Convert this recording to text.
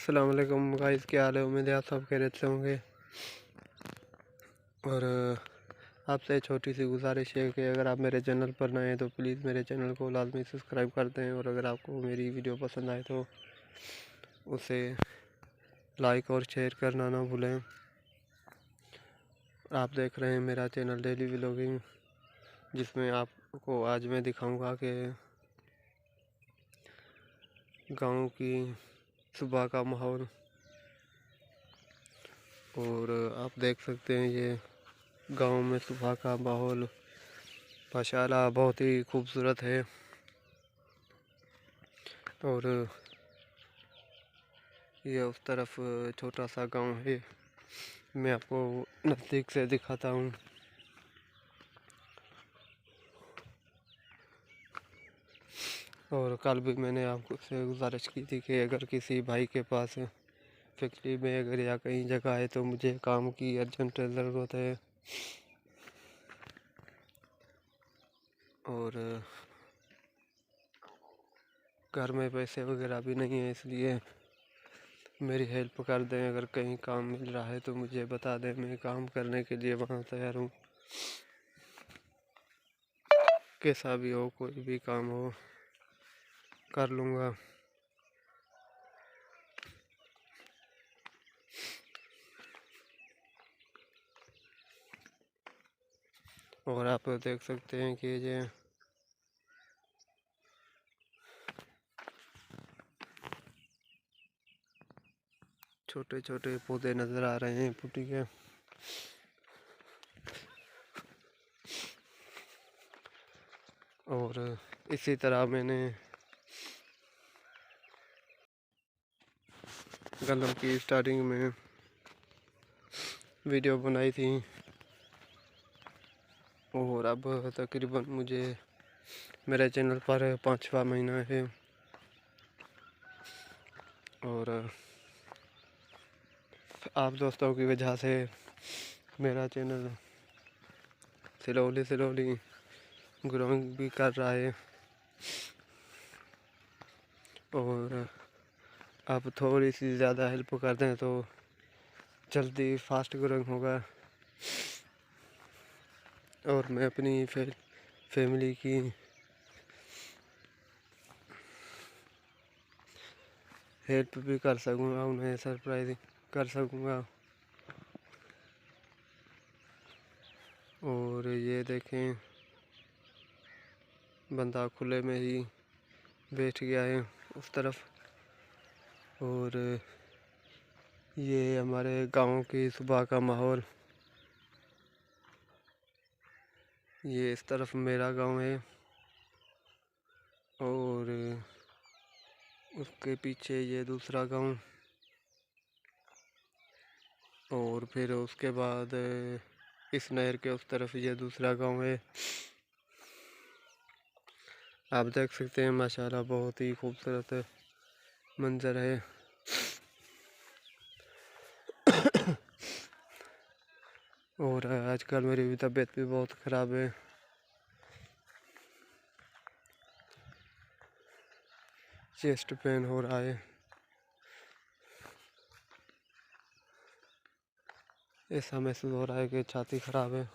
अस्सलाम वालेकुम गाइस, क्या हाल है। उम्मीद है आप सब खैरियत से होंगे। और आपसे छोटी सी गुजारिश है कि अगर आप मेरे चैनल पर नए हैं तो प्लीज़ मेरे चैनल को लाजमी सब्सक्राइब कर दें, और अगर आपको मेरी वीडियो पसंद आए तो उसे लाइक और शेयर करना ना भूलें। आप देख रहे हैं मेरा चैनल डेली व्लॉगिंग, जिसमें आपको आज मैं दिखाऊंगा कि गांव की सुबह का माहौल। और आप देख सकते हैं ये गांव में सुबह का माहौल माशाल्लाह बहुत ही खूबसूरत है। और ये उस तरफ छोटा सा गांव है, मैं आपको नज़दीक से दिखाता हूँ। और कल भी मैंने आपको से गुजारिश की थी कि अगर किसी भाई के पास फैक्ट्री में अगर या कहीं जगह है तो मुझे काम की अर्जेंट ज़रूरत है। और घर में पैसे वगैरह भी नहीं है, इसलिए मेरी हेल्प कर दें। अगर कहीं काम मिल रहा है तो मुझे बता दें, मैं काम करने के लिए वहाँ तैयार हूँ। कैसा भी हो, कोई भी काम हो, कर लूँगा। और आप देख सकते हैं कि ये छोटे छोटे पौधे नज़र आ रहे हैं पुट्टी के। और इसी तरह मैंने गंदम की स्टार्टिंग में वीडियो बनाई थी, और अब तकरीबन मुझे मेरे चैनल पर 5वां महीना है। और आप दोस्तों की वजह से मेरा चैनल स्लोली ग्रोइंग भी कर रहा है। और आप थोड़ी सी ज़्यादा हेल्प कर दें तो जल्दी फास्ट ग्रोइंग होगा। और मैं अपनी फैमिली की हेल्प भी कर सकूँगा, उन्हें सरप्राइज कर सकूँगा। और ये देखें, बंदा खुले में ही बैठ गया है उस तरफ। और ये हमारे गांव की सुबह का माहौल। ये इस तरफ मेरा गांव है, और उसके पीछे ये दूसरा गांव, और फिर उसके बाद इस नहर के उस तरफ ये दूसरा गांव है। आप देख सकते हैं माशाल्लाह बहुत ही खूबसूरत मंजर है। और आजकल मेरी भी तबीयत भी बहुत ख़राब है। चेस्ट पेन हो रहा है, ऐसा महसूस हो रहा है कि छाती ख़राब है।